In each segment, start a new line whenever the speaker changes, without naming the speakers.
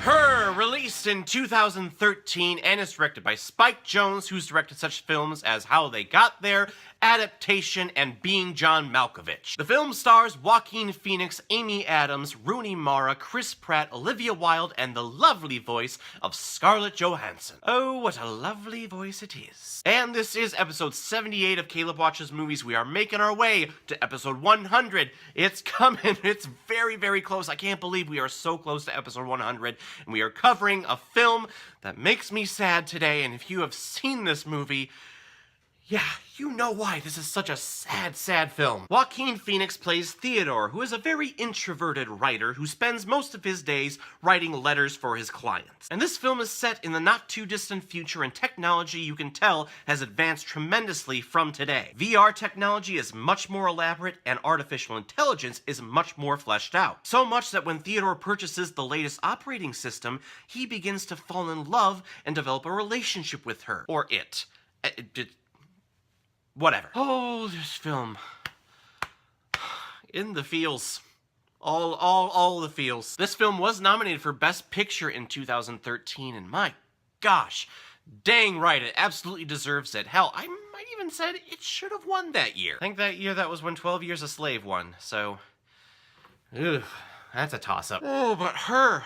Her, released in 2013 and is directed by Spike Jonze, who's directed such films as How They Got There, Adaptation, and Being John Malkovich. The film stars Joaquin Phoenix, Amy Adams, Rooney Mara, Chris Pratt, Olivia Wilde, and the lovely voice of Scarlett Johansson. Oh, what a lovely voice it is. And this is episode 78 of Caleb Watches Movies. We are making our way to episode 100. It's coming. It's very, very close. I can't believe we are so close to episode 100. And we are covering a film that makes me sad today. And if you have seen this movie, yeah, you know why this is such a sad, sad film. Joaquin Phoenix plays Theodore, who is a very introverted writer who spends most of his days writing letters for his clients. And this film is set in the not-too-distant future, and technology, you can tell, has advanced tremendously from today. VR technology is much more elaborate, and artificial intelligence is much more fleshed out. So much that when Theodore purchases the latest operating system, he begins to fall in love and develop a relationship with her. Or it. Whatever. Oh, this film. In the feels. All the feels. This film was nominated for Best Picture in 2013, and my gosh, dang right, it absolutely deserves it. Hell, I might even said it should have won that year. I think that year that was when 12 Years a Slave won, so... that's a toss-up. Oh, but Her...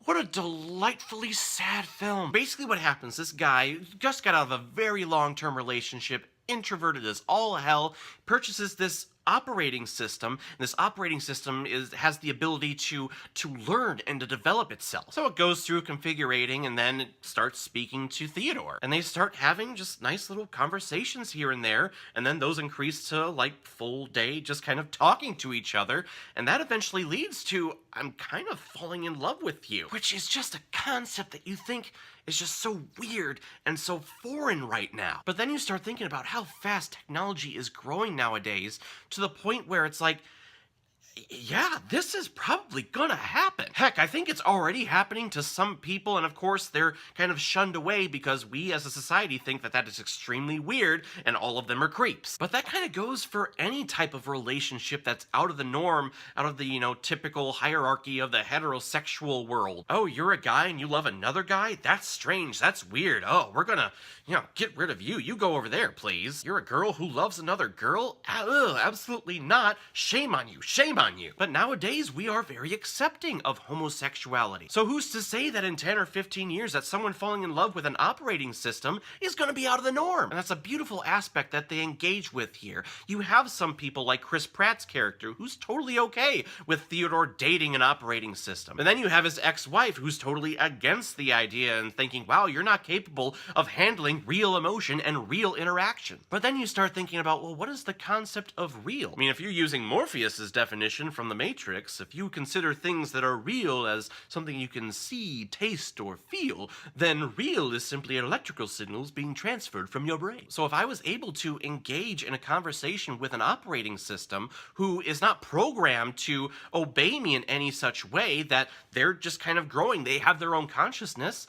what a delightfully sad film. Basically what happens, this guy just got out of a very long-term relationship, introverted as all hell, purchases this operating system. This operating system has the ability to learn and to develop itself. So it goes through configurating, and then it starts speaking to Theodore. And they start having just nice little conversations here and there, and then those increase to like full day just kind of talking to each other, and that eventually leads to, I'm kind of falling in love with you, which is just a concept that you think is just so weird and so foreign right now. But then you start thinking about how fast technology is growing nowadays, to the point where it's like, yeah, this is probably gonna happen. Heck, I think it's already happening to some people, and of course they're kind of shunned away because we as a society think that that is extremely weird and all of them are creeps. But that kind of goes for any type of relationship that's out of the norm, out of the, you know, typical hierarchy of the heterosexual world. Oh, you're a guy and you love another guy? That's strange, that's weird. Oh, we're gonna, you know, get rid of you. You go over there, please. You're a girl who loves another girl? Absolutely not. Shame on you, shame on you. But nowadays we are very accepting of homosexuality. So who's to say that in 10 or 15 years that someone falling in love with an operating system is going to be out of the norm? And that's a beautiful aspect that they engage with here. You have some people like Chris Pratt's character who's totally okay with Theodore dating an operating system. And then you have his ex-wife who's totally against the idea and thinking, wow, you're not capable of handling real emotion and real interaction. But then you start thinking about, well, what is the concept of real? I mean, if you're using Morpheus's definition from The Matrix, if you consider things that are real as something you can see, taste, or feel, then real is simply electrical signals being transferred from your brain. So if I was able to engage in a conversation with an operating system who is not programmed to obey me in any such way, that they're just kind of growing, they have their own consciousness,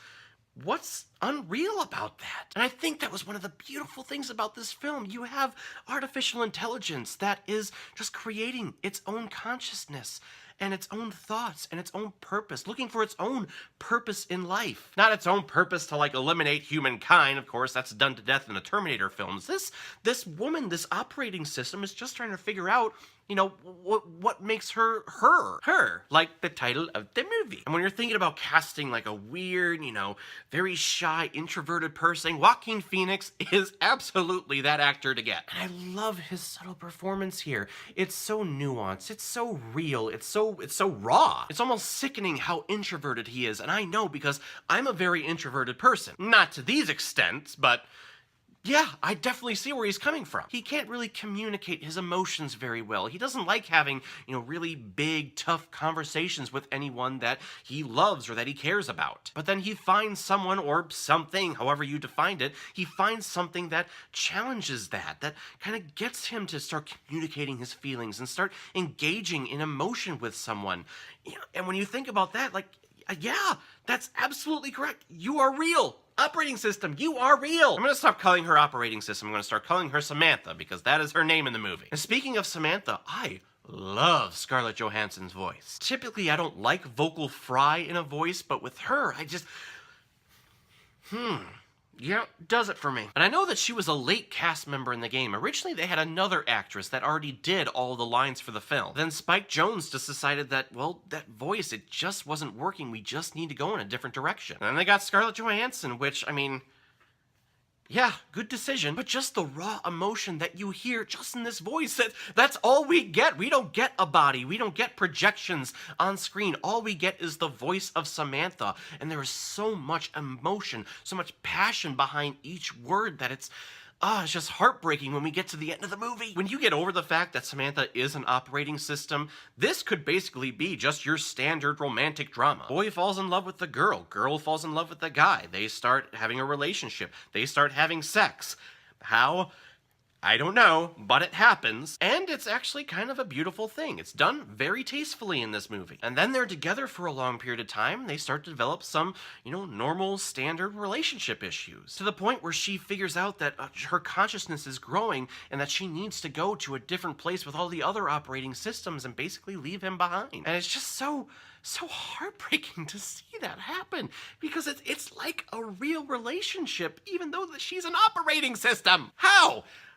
what's unreal about that? And I think that was one of the beautiful things about this film. You have artificial intelligence that is just creating its own consciousness and its own thoughts and its own purpose, looking for its own purpose in life. Not its own purpose to like eliminate humankind, of course, that's done to death in the Terminator films. This woman, this operating system is just trying to figure out, you know, what makes her, like the title of the movie. And when you're thinking about casting like a weird, you know, very shy, introverted person, Joaquin Phoenix is absolutely that actor to get. And I love his subtle performance here. It's so nuanced, it's so real, it's so raw. It's almost sickening how introverted he is, and I know because I'm a very introverted person. Not to these extents, but yeah, I definitely see where he's coming from. He can't really communicate his emotions very well. He doesn't like having, you know, really big, tough conversations with anyone that he loves or that he cares about. But then he finds someone or something, however you defined it, he finds something that challenges that kind of gets him to start communicating his feelings and start engaging in emotion with someone. You know, and when you think about that, like, Yeah, that's absolutely correct. You are real. Operating system, you are real. I'm gonna stop calling her operating system. I'm gonna start calling her Samantha because that is her name in the movie. And speaking of Samantha, I love Scarlett Johansson's voice. Typically, I don't like vocal fry in a voice, but with her, I just... Yeah, does it for me. And I know that she was a late cast member in the game. Originally, they had another actress that already did all the lines for the film. Then Spike Jonze just decided that, well, that voice, it just wasn't working. We just need to go in a different direction. And then they got Scarlett Johansson, which, I mean... yeah, good decision, but just the raw emotion that you hear just in this voice, that's all we get. We don't get a body. We don't get projections on screen. All we get is the voice of Samantha, and there is so much emotion, so much passion behind each word that it's just heartbreaking when we get to the end of the movie. When you get over the fact that Samantha is an operating system, this could basically be just your standard romantic drama. Boy falls in love with the girl falls in love with the guy. They start having a relationship. They start having sex. How? I don't know, but it happens, and it's actually kind of a beautiful thing. It's done very tastefully in this movie. And then they're together for a long period of time. They start to develop some, normal, standard relationship issues, to the point where she figures out that her consciousness is growing and that she needs to go to a different place with all the other operating systems and basically leave him behind. And it's just so heartbreaking to see that happen, because it's like a real relationship, even though she's an operating system.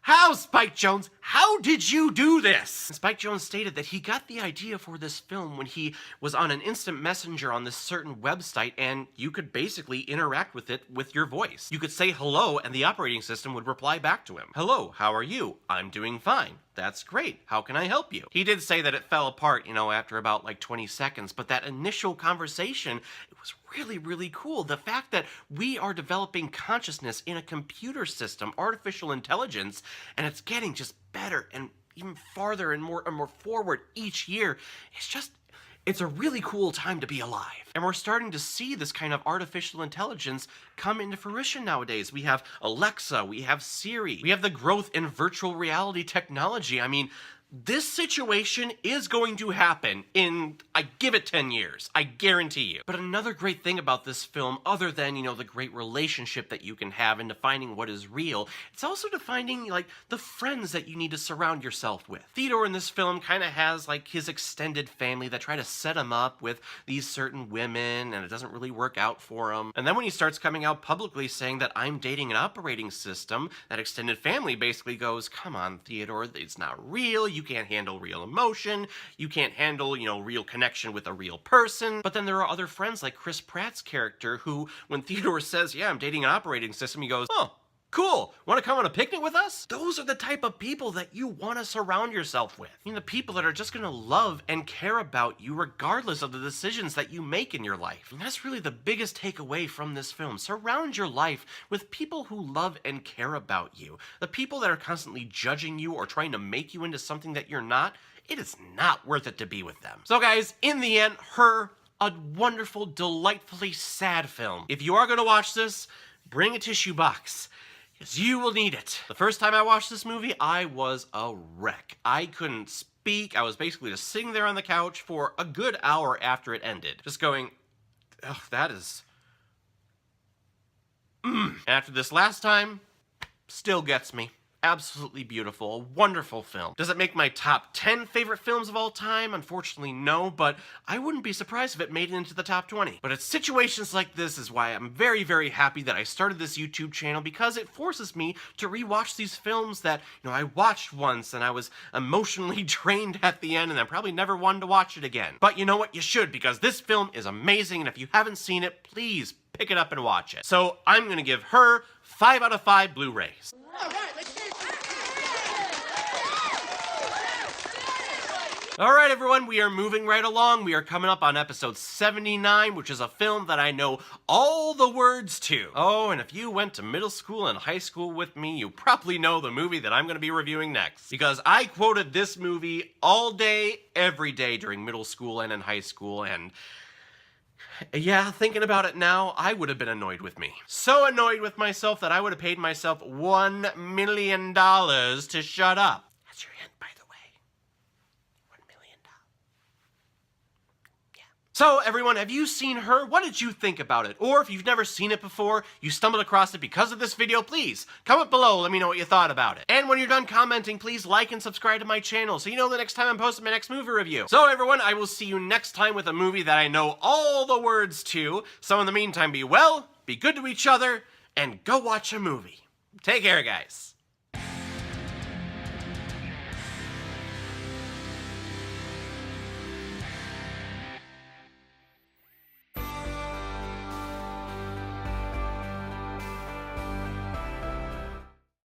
How, Spike Jonze? How did you do this? And Spike Jonze stated that he got the idea for this film when he was on an instant messenger on this certain website, and you could basically interact with it with your voice. You could say hello, and the operating system would reply back to him. Hello, how are you? I'm doing fine. That's great. How can I help you? He did say that it fell apart, after about like 20 seconds, but that initial conversation, it was really, really cool. The fact that we are developing consciousness in a computer system, artificial intelligence, and it's getting just better and even farther and more forward each year, it's a really cool time to be alive. And we're starting to see this kind of artificial intelligence come into fruition nowadays. We have Alexa, we have Siri, we have the growth in virtual reality technology. I mean, this situation is going to happen in, I give it 10 years. I guarantee you. But another great thing about this film, other than, the great relationship that you can have in defining what is real, it's also defining, the friends that you need to surround yourself with. Theodore in this film kind of has, his extended family that try to set him up with these certain women, and it doesn't really work out for him. And then when he starts coming out publicly saying that I'm dating an operating system, that extended family basically goes, come on, Theodore, it's not real. You can't handle real emotion. You can't handle, real connection with a real person. But then there are other friends like Chris Pratt's character who, when Theodore says, yeah, I'm dating an operating system, he goes, oh, cool. Want to come on a picnic with us? Those are the type of people that you want to surround yourself with. The people that are just going to love and care about you regardless of the decisions that you make in your life. And that's really the biggest takeaway from this film. Surround your life with people who love and care about you. The people that are constantly judging you or trying to make you into something that you're not, it is not worth it to be with them. So guys, in the end, a wonderful, delightfully sad film. If you are going to watch this, bring a tissue box. You will need it. The first time I watched this movie, I was a wreck. I couldn't speak. I was basically just sitting there on the couch for a good hour after it ended. Just going, oh, that is... After this last time, still gets me. Absolutely beautiful, a wonderful film. Does it make my top 10 favorite films of all time? Unfortunately, no, but I wouldn't be surprised if it made it into the top 20. But it's situations like this is why I'm very, very happy that I started this YouTube channel, because it forces me to rewatch these films that, I watched once and I was emotionally drained at the end and I probably never wanted to watch it again. But you know what? You should, because this film is amazing, and if you haven't seen it, please pick it up and watch it. So I'm gonna give her 5 out of 5 Blu-rays.
All right, let's get
All right, everyone, we are moving right along. We are coming up on episode 79, which is a film that I know all the words to. Oh, and if you went to middle school and high school with me, you probably know the movie that I'm going to be reviewing next, because I quoted this movie all day, every day during middle school and in high school, and yeah, thinking about it now, I would have been annoyed with me. So annoyed with myself that I would have paid myself $1 million to shut up. That's your hint, by the way. $1 million. Yeah. So everyone, have you seen Her? What did you think about it? Or if you've never seen it before, you stumbled across it because of this video, please comment below, let me know what you thought about it. And when you're done commenting, please like and subscribe to my channel so you know the next time I'm posting my next movie review. So everyone, I will see you next time with a movie that I know all the words to. So in the meantime, be well, be good to each other, and go watch a movie. Take care, guys.